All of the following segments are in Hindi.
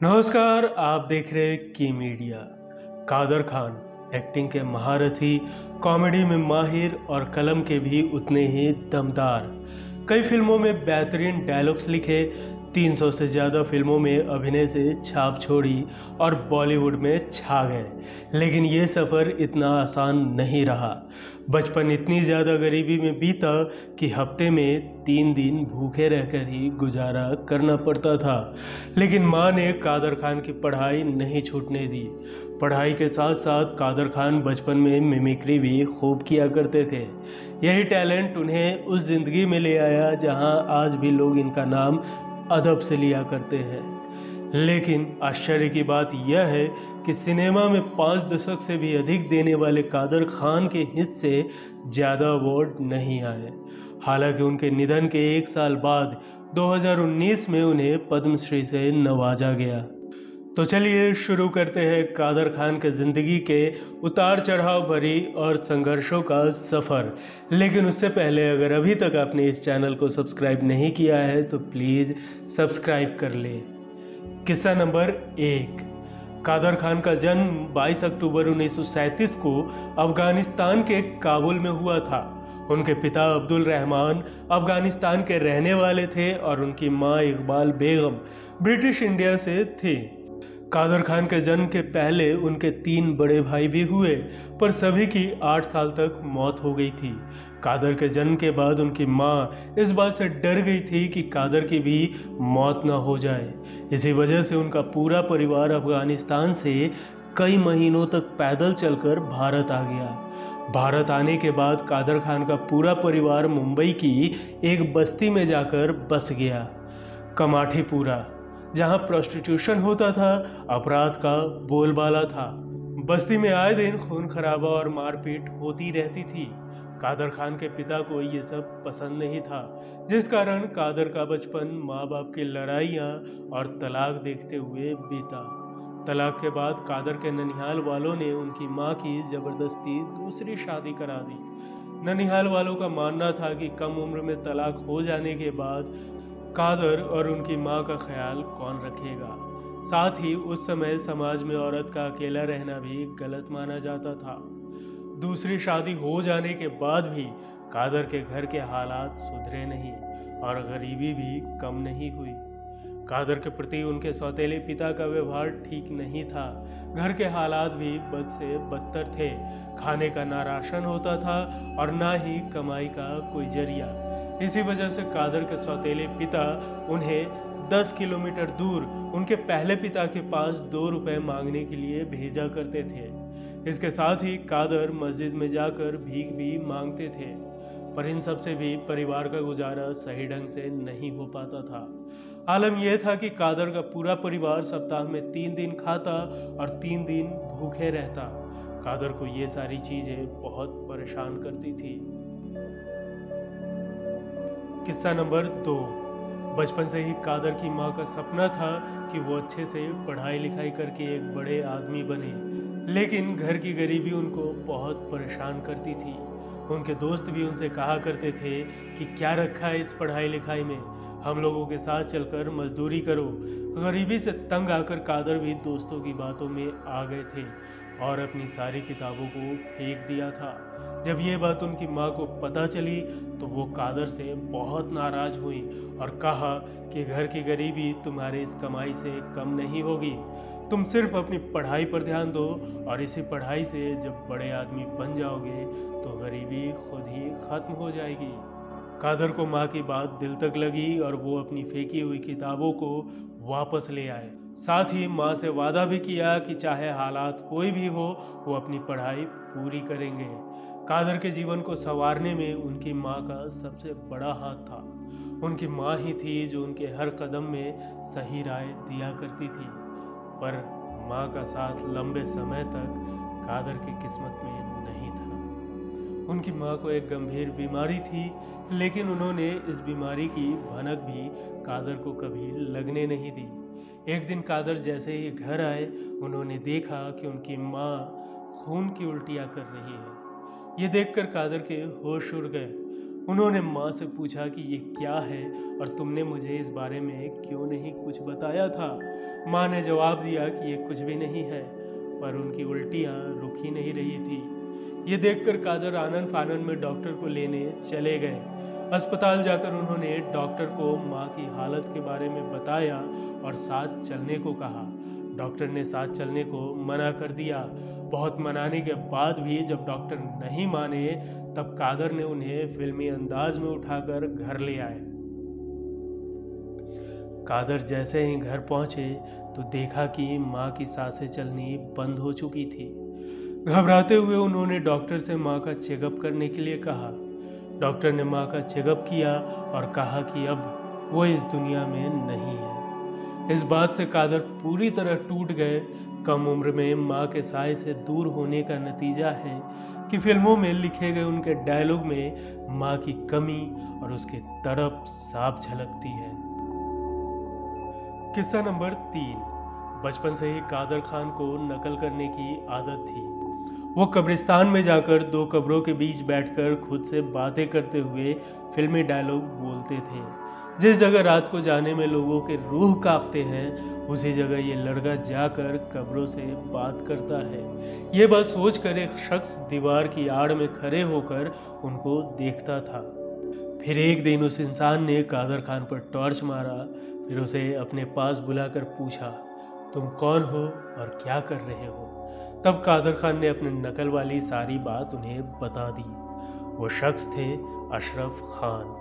नमस्कार, आप देख रहे हैं की मीडिया। कादर खान एक्टिंग के महारथी, कॉमेडी में माहिर और कलम के भी उतने ही दमदार। कई फिल्मों में बेहतरीन डायलॉग्स लिखे, 300 से ज़्यादा फिल्मों में अभिनय से छाप छोड़ी और बॉलीवुड में छा गए। लेकिन ये सफ़र इतना आसान नहीं रहा। बचपन इतनी ज़्यादा गरीबी में बीता कि हफ्ते में 3 दिन भूखे रहकर ही गुजारा करना पड़ता था। लेकिन माँ ने कादर खान की पढ़ाई नहीं छूटने दी। पढ़ाई के साथ साथ कादर खान बचपन में मिमिक्री भी खूब किया करते थे। यही टैलेंट उन्हें उस ज़िंदगी में ले आया जहां आज भी लोग इनका नाम अदब से लिया करते हैं। लेकिन आश्चर्य की बात यह है कि सिनेमा में 5 दशक से भी अधिक देने वाले कादर खान के हिस्से ज़्यादा अवार्ड नहीं आए। हालांकि उनके निधन के 1 साल बाद 2019 में उन्हें पद्मश्री से नवाजा गया। तो चलिए शुरू करते हैं कादर खान के ज़िंदगी के उतार चढ़ाव भरी और संघर्षों का सफ़र। लेकिन उससे पहले अगर अभी तक आपने इस चैनल को सब्सक्राइब नहीं किया है तो प्लीज़ सब्सक्राइब कर लें। किस्सा नंबर 1। कादर खान का जन्म 22 अक्टूबर 1937 को अफगानिस्तान के काबुल में हुआ था। उनके पिता अब्दुल रहमान अफगानिस्तान के रहने वाले थे और उनकी मां इकबाल बेगम ब्रिटिश इंडिया से थी। कादर खान के जन्म के पहले उनके 3 बड़े भाई भी हुए, पर सभी की 8 साल तक मौत हो गई थी। कादर के जन्म के बाद उनकी माँ इस बात से डर गई थी कि कादर की भी मौत न हो जाए। इसी वजह से उनका पूरा परिवार अफगानिस्तान से कई महीनों तक पैदल चलकर भारत आ गया। भारत आने के बाद कादर खान का पूरा परिवार मुंबई की एक बस्ती में जाकर बस गया, कमाठीपुरा, जहां प्रोस्टिट्यूशन होता था, अपराध का बोलबाला था। बस्ती में आए दिन खून खराबा और मारपीट होती रहती थी। कादर खान के पिता को ये सब पसंद नहीं था, जिस कारण कादर का बचपन माँ बाप की लड़ाइयाँ और तलाक देखते हुए बीता। तलाक के बाद कादर के ननिहाल वालों ने उनकी माँ की जबरदस्ती दूसरी शादी करा दी। ननिहाल वालों का मानना था कि कम उम्र में तलाक हो जाने के बाद कादर और उनकी माँ का ख्याल कौन रखेगा। साथ ही उस समय समाज में औरत का अकेला रहना भी गलत माना जाता था। दूसरी शादी हो जाने के बाद भी कादर के घर के हालात सुधरे नहीं और गरीबी भी कम नहीं हुई। कादर के प्रति उनके सौतेले पिता का व्यवहार ठीक नहीं था। घर के हालात भी बद से बदतर थे। खाने का ना राशन होता था और ना ही कमाई का कोई जरिया। इसी वजह से कादर के सौतेले पिता उन्हें 10 किलोमीटर दूर उनके पहले पिता के पास 2 रुपए मांगने के लिए भेजा करते थे। इसके साथ ही कादर मस्जिद में जाकर भीख भी मांगते थे, पर इन सब से भी परिवार का गुजारा सही ढंग से नहीं हो पाता था। आलम यह था कि कादर का पूरा परिवार सप्ताह में 3 दिन खाता और 3 दिन भूखे रहता। कादर को ये सारी चीजें बहुत परेशान करती थी। किस्सा नंबर 2। बचपन से ही कादर की माँ का सपना था कि वो अच्छे से पढ़ाई लिखाई करके एक बड़े आदमी बने, लेकिन घर की गरीबी उनको बहुत परेशान करती थी। उनके दोस्त भी उनसे कहा करते थे कि क्या रखा है इस पढ़ाई लिखाई में, हम लोगों के साथ चलकर मजदूरी करो। गरीबी से तंग आकर कादर भी दोस्तों की बातों में आ गए थे और अपनी सारी किताबों को फेंक दिया था। जब ये बात उनकी माँ को पता चली तो वो कादर से बहुत नाराज हुई और कहा कि घर की गरीबी तुम्हारे इस कमाई से कम नहीं होगी। तुम सिर्फ अपनी पढ़ाई पर ध्यान दो और इसी पढ़ाई से जब बड़े आदमी बन जाओगे तो गरीबी खुद ही खत्म हो जाएगी। कादर को माँ की बात दिल तक लगी और वो अपनी फेंकी हुई किताबों को वापस ले आए। साथ ही माँ से वादा भी किया कि चाहे हालात कोई भी हो वो अपनी पढ़ाई पूरी करेंगे। कादर के जीवन को संवारने में उनकी माँ का सबसे बड़ा हाथ था। उनकी माँ ही थी जो उनके हर कदम में सही राय दिया करती थी, पर माँ का साथ लंबे समय तक कादर की किस्मत में नहीं था। उनकी माँ को एक गंभीर बीमारी थी, लेकिन उन्होंने इस बीमारी की भनक भी कादर को कभी लगने नहीं दी। एक दिन कादर जैसे ही घर आए, उन्होंने देखा कि उनकी माँ खून की उल्टियाँ कर रही है। ये देखकर कादर के होश उड़ गए। उन्होंने माँ से पूछा कि ये क्या है और तुमने मुझे इस बारे में क्यों नहीं कुछ बताया था। माँ ने जवाब दिया कि ये कुछ भी नहीं है, पर उनकी उल्टियाँ रुक ही नहीं रही थी। ये देखकर कादर आनन फानन में डॉक्टर को लेने चले गए। अस्पताल जाकर उन्होंने डॉक्टर को माँ की हालत के बारे में बताया और साथ चलने को कहा। डॉक्टर ने साथ चलने को मना कर दिया। बहुत मनाने के बाद भी जब डॉक्टर नहीं माने तब कादर ने उन्हें फिल्मी अंदाज में उठाकर घर ले आए। कादर जैसे ही घर पहुंचे तो देखा कि माँ की सांसें चलनी बंद हो चुकी थी। घबराते हुए उन्होंने डॉक्टर से माँ का चेकअप करने के लिए कहा। डॉक्टर ने माँ का चेकअप किया और कहा कि अब वो इस दुनिया में नहीं है। इस बात से कादर पूरी तरह टूट गए। कम उम्र में माँ के साय से दूर होने का नतीजा है कि फिल्मों में लिखे गए उनके डायलॉग में माँ की कमी और उसकी तड़प साफ झलकती है। किस्सा नंबर 3। बचपन से ही कादर खान को नकल करने की आदत थी। वो कब्रिस्तान में जाकर 2 कब्रों के बीच बैठकर खुद से बातें करते हुए फिल्मी डायलॉग बोलते थे। जिस जगह रात को जाने में लोगों के रूह कांपते हैं, उसी जगह ये लड़का जाकर कब्रों से बात करता है। ये बात सोचकर एक शख्स दीवार की आड़ में खड़े होकर उनको देखता था। फिर एक दिन उस इंसान ने कादर खान पर टॉर्च मारा। फिर उसे अपने पास बुलाकर पूछा, तुम कौन हो और क्या कर रहे हो? तब कादर खान ने अपने नकल वाली सारी बात उन्हें बता दी। वो शख्स थे अशरफ खान।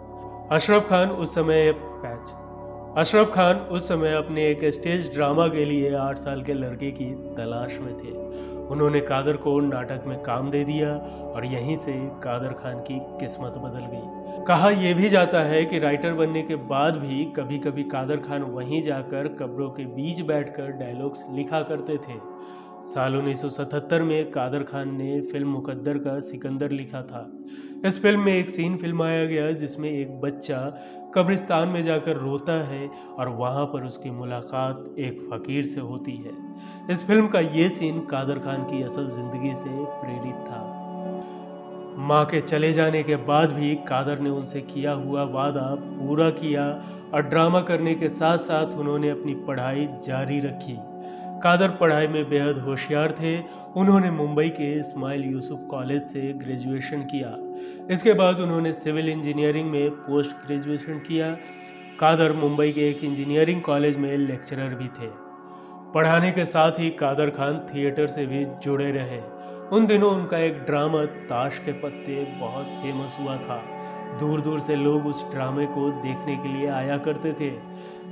अशरफ खान उस समय अपने एक स्टेज ड्रामा के लिए 8 साल के लड़के की तलाश में थे। उन्होंने कादर को नाटक में काम दे दिया और यहीं से कादर खान की किस्मत बदल गई। कहा यह भी जाता है कि राइटर बनने के बाद भी कभी कभी कादर खान वहीं जाकर कब्रों के बीच बैठकर डायलॉग्स लिखा करते थे। साल 1977 में कादर खान ने फिल्म मुकद्दर का सिकंदर लिखा था। इस फिल्म में एक सीन फिल्माया गया जिसमें एक बच्चा कब्रिस्तान में जाकर रोता है और वहां पर उसकी मुलाकात एक फकीर से होती है। इस फिल्म का ये सीन कादर खान की असल जिंदगी से प्रेरित था। माँ के चले जाने के बाद भी कादर ने उनसे किया हुआ वादा पूरा किया और ड्रामा करने के साथ साथ उन्होंने अपनी पढ़ाई जारी रखी। कादर पढ़ाई में बेहद होशियार थे। उन्होंने मुंबई के इस्माइल यूसुफ कॉलेज से ग्रेजुएशन किया। इसके बाद उन्होंने सिविल इंजीनियरिंग में पोस्ट ग्रेजुएशन किया। कादर मुंबई के एक इंजीनियरिंग कॉलेज में लेक्चरर भी थे। पढ़ाने के साथ ही कादर खान थिएटर से भी जुड़े रहे। उन दिनों उनका एक ड्रामा ताश के पत्ते बहुत फेमस हुआ था। दूर दूर से लोग उस ड्रामे को देखने के लिए आया करते थे।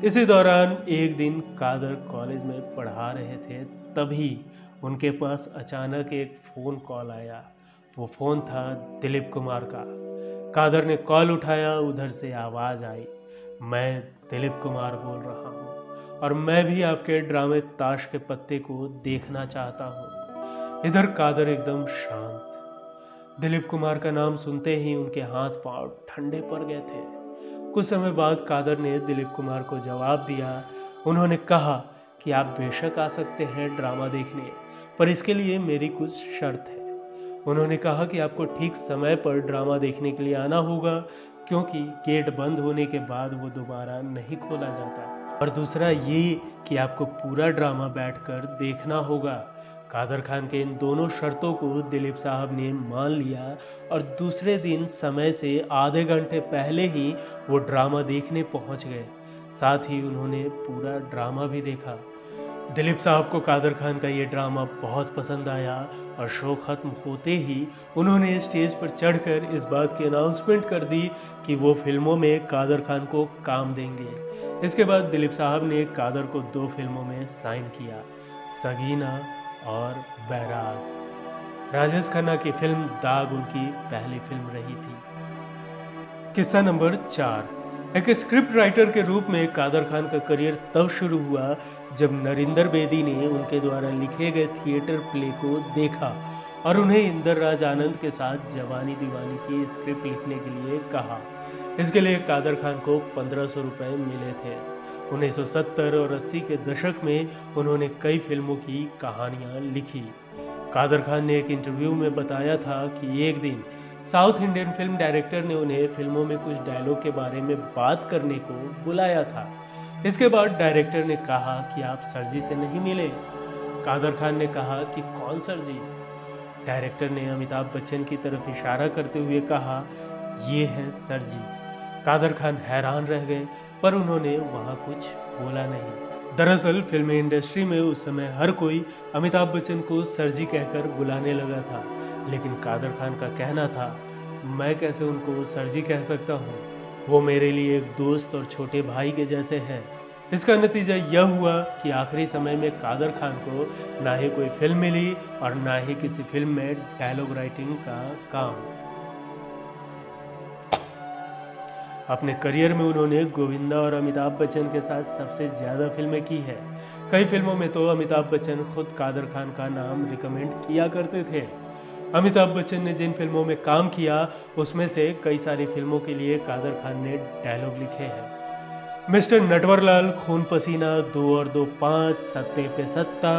इसी दौरान एक दिन कादर कॉलेज में पढ़ा रहे थे, तभी उनके पास अचानक एक फ़ोन कॉल आया। वो फ़ोन था दिलीप कुमार का। कादर ने कॉल उठाया। उधर से आवाज़ आई, मैं दिलीप कुमार बोल रहा हूँ और मैं भी आपके ड्रामे ताश के पत्ते को देखना चाहता हूँ। इधर कादर एकदम शांत। दिलीप कुमार का नाम सुनते ही उनके हाथ पांव ठंडे पड़ गए थे। कुछ समय बाद कादर ने दिलीप कुमार को जवाब दिया। उन्होंने कहा कि आप बेशक आ सकते हैं ड्रामा देखने, पर इसके लिए मेरी कुछ शर्त है। उन्होंने कहा कि आपको ठीक समय पर ड्रामा देखने के लिए आना होगा, क्योंकि गेट बंद होने के बाद वो दोबारा नहीं खोला जाता, और दूसरा ये कि आपको पूरा ड्रामा बैठकर देखना होगा। कादर खान के इन दोनों शर्तों को दिलीप साहब ने मान लिया और दूसरे दिन समय से आधे घंटे पहले ही वो ड्रामा देखने पहुंच गए। साथ ही उन्होंने पूरा ड्रामा भी देखा। दिलीप साहब को कादर खान का ये ड्रामा बहुत पसंद आया और शो खत्म होते ही उन्होंने स्टेज पर चढ़कर इस बात की अनाउंसमेंट कर दी कि वो फिल्मों में कादर खान को काम देंगे। इसके बाद दिलीप साहब ने कादर को 2 फिल्मों में साइन किया, सगीना और बैराग। राजेश खन्ना की फिल्म दाग उनकी पहली फिल्म रही थी। किस्सा नंबर 4। एक स्क्रिप्ट राइटर के रूप में कादर खान का करियर तब शुरू हुआ जब नरिंदर बेदी ने उनके द्वारा लिखे गए थिएटर प्ले को देखा और उन्हें इंदर राज आनंद के साथ जवानी दीवानी की स्क्रिप्ट लिखने के लिए कहा। इसके लिए कादर खान को 1500 रुपये मिले थे। 1970 और 80 के दशक में उन्होंने कई फिल्मों की कहानियां लिखी। कादर खान ने एक इंटरव्यू में बताया था कि एक दिन साउथ इंडियन फिल्म डायरेक्टर ने उन्हें फिल्मों में कुछ डायलॉग के बारे में बात करने को बुलाया था। इसके बाद डायरेक्टर ने कहा कि आप सर जी से नहीं मिले। कादर खान ने कहा कि कौन सर जी? डायरेक्टर ने अमिताभ बच्चन की तरफ इशारा करते हुए कहा, ये है सर जी। कादर खान हैरान रह गए, पर उन्होंने वहां कुछ बोला नहीं। दरअसल फिल्मी इंडस्ट्री में उस समय हर कोई अमिताभ बच्चन को सर जी कहकर बुलाने लगा था, लेकिन कादर खान का कहना था, मैं कैसे उनको सर जी कह सकता हूँ, वो मेरे लिए एक दोस्त और छोटे भाई के जैसे हैं। इसका नतीजा यह हुआ कि आखिरी समय में कादर खान को ना ही कोई फिल्म मिली और ना ही किसी फिल्म में डायलॉग राइटिंग का काम। अपने करियर में उन्होंने गोविंदा और अमिताभ बच्चन के साथ सबसे ज़्यादा फिल्में की है। कई फिल्मों में तो अमिताभ बच्चन खुद कादर खान का नाम रिकमेंड किया करते थे। अमिताभ बच्चन ने जिन फिल्मों में काम किया उसमें से कई सारी फिल्मों के लिए कादर खान ने डायलॉग लिखे हैं। मिस्टर नटवरलाल, खून पसीना, 2 और 2 5, सत्ते पे सत्ता,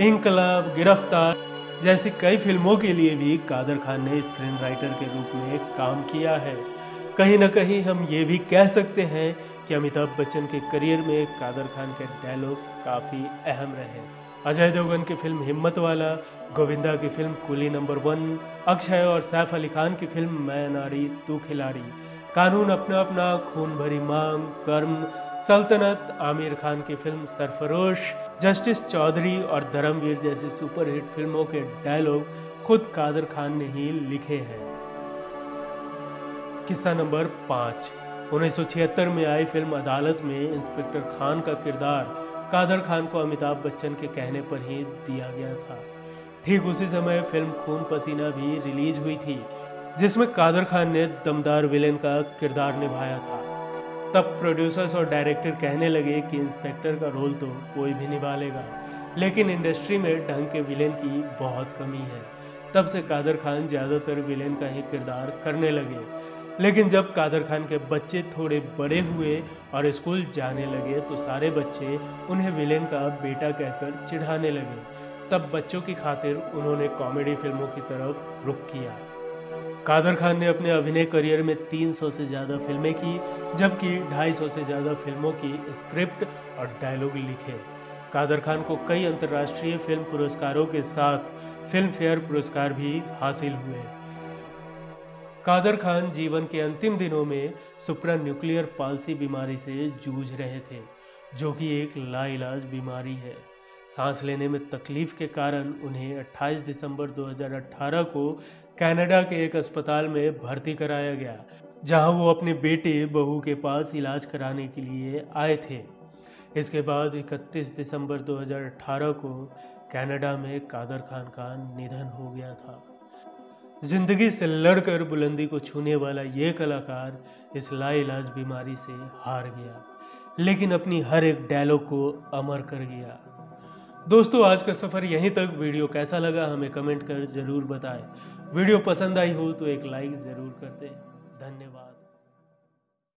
इंकलाब, गिरफ्तार जैसी कई फिल्मों के लिए भी कादर खान ने स्क्रीन राइटर के रूप में काम किया है। कहीं ना कहीं हम ये भी कह सकते हैं कि अमिताभ बच्चन के करियर में कादर खान के डायलॉग्स काफ़ी अहम रहे। अजय देवगन की फिल्म हिम्मत वाला, गोविंदा की फिल्म कुली नंबर 1, अक्षय और सैफ अली खान की फिल्म मैं नारी तू खिलाड़ी, कानून अपना अपना, खून भरी मांग, कर्म, सल्तनत, आमिर खान की फिल्म सरफरोश, जस्टिस चौधरी और धर्मवीर जैसी सुपरहिट फिल्मों के डायलॉग खुद कादर खान ने ही लिखे हैं। किस्सा नंबर 5। 1976 में आई फिल्म अदालत में इंस्पेक्टर खान का किरदार कादर खान को अमिताभ बच्चन के कहने पर ही दिया गया था। ठीक उसी समय फिल्म खून पसीना भी रिलीज हुई थी, जिसमें कादर खान ने दमदार विलेन का किरदार निभाया था। तब प्रोड्यूसर्स और डायरेक्टर कहने लगे कि इंस्पेक्टर का रोल तो कोई भी निभा लेगा, लेकिन इंडस्ट्री में ढंग के विलेन की बहुत कमी है। तब से कादर खान ज़्यादातर विलेन का ही किरदार करने लगे। लेकिन जब कादर खान के बच्चे थोड़े बड़े हुए और स्कूल जाने लगे तो सारे बच्चे उन्हें विलेन का बेटा कहकर चिढ़ाने लगे। तब बच्चों की खातिर उन्होंने कॉमेडी फिल्मों की तरफ रुख किया। कादर खान ने अपने अभिनय करियर में 300 से ज़्यादा फिल्में की, जबकि 250 से ज़्यादा फिल्मों की स्क्रिप्ट और डायलॉग लिखे। कादर खान को कई अंतर्राष्ट्रीय फिल्म पुरस्कारों के साथ फिल्म फेयर पुरस्कार भी हासिल हुए। कादर खान जीवन के अंतिम दिनों में सुप्रा न्यूक्लियर पाल्सी बीमारी से जूझ रहे थे, जो कि एक लाइलाज बीमारी है। सांस लेने में तकलीफ के कारण उन्हें 28 दिसंबर 2018 को कनाडा के एक अस्पताल में भर्ती कराया गया, जहां वो अपने बेटे बहू के पास इलाज कराने के लिए आए थे। इसके बाद 31 दिसंबर 2018 को कनाडा में कादर खान का निधन हो गया था। जिंदगी से लड़कर बुलंदी को छूने वाला ये कलाकार इस लाइलाज बीमारी से हार गया, लेकिन अपनी हर एक डायलॉग को अमर कर गया। दोस्तों, आज का सफ़र यहीं तक। वीडियो कैसा लगा हमें कमेंट कर ज़रूर बताएं। वीडियो पसंद आई हो तो एक लाइक ज़रूर कर दें। धन्यवाद।